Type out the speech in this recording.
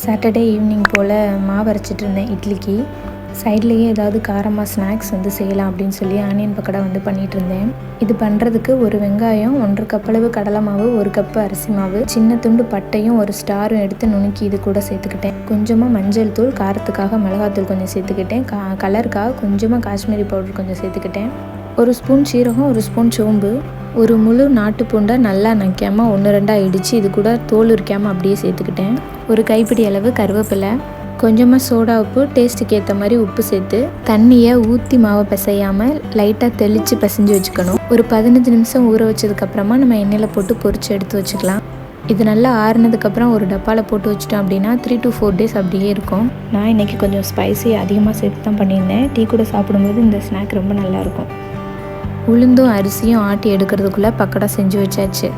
Saturday evening போல் மாவு அரைச்சிட்டு இருந்தேன் இட்லிக்கு. சைட்லேயே ஏதாவது காரமாக ஸ்நாக்ஸ் செய்யலாம் அப்படின்னு சொல்லி ஆனியன் பக்கோடா பண்ணிகிட்டு இருந்தேன். இது பண்ணுறதுக்கு ஒரு வெங்காயம், 1.5 கப் அளவு கடலை மாவு, 1 கப்பு அரிசி மாவு, சின்ன துண்டு பட்டையும் ஒரு ஸ்டாரும் எடுத்து நுணுக்கி இது கூட சேர்த்துக்கிட்டேன். கொஞ்சமாக மஞ்சள் தூள், காரத்துக்காக மிளகாத்தூள் கொஞ்சம் சேர்த்துக்கிட்டேன். கலருக்காக கொஞ்சமாக காஷ்மீரி பவுடர் கொஞ்சம் சேர்த்துக்கிட்டேன். 1 ஸ்பூன் சீரகம், 1 ஸ்பூன் சோம்பு, ஒரு முழு நாட்டு பூண்டை நல்லா நக்காமல் 1-2 இடித்து இது கூட தோல் உரிக்காமல் அப்படியே சேர்த்துக்கிட்டேன். ஒரு கைப்பிடி அளவு கருவேப்பிலை, கொஞ்சமாக சோடா உப்பு, டேஸ்ட்டுக்கு ஏற்ற மாதிரி உப்பு சேர்த்து தண்ணியை ஊற்றி மாவை பிசையாமல் லைட்டாக தெளித்து பிசைஞ்சு வச்சுக்கணும். ஒரு 15 நிமிஷம் ஊற வச்சதுக்கப்புறமா நம்ம எண்ணெயில் போட்டு பொரித்து எடுத்து வச்சுக்கலாம். இது நல்லா ஆறுனதுக்கப்புறம் ஒரு டப்பாவில் போட்டு வச்சிட்டோம் அப்படின்னா 3 to 4 days அப்படியே இருக்கும். நான் இன்றைக்கி கொஞ்சம் ஸ்பைசி அதிகமாக சேர்த்து தான் பண்ணியிருந்தேன். டீ கூட சாப்பிடும்போது இந்த ஸ்நாக் ரொம்ப நல்லாயிருக்கும். உளுந்தும் அரிசியும் ஆட்டி எடுக்கிறதுக்குள்ளே பக்கோடா செஞ்சு வச்சாச்சு.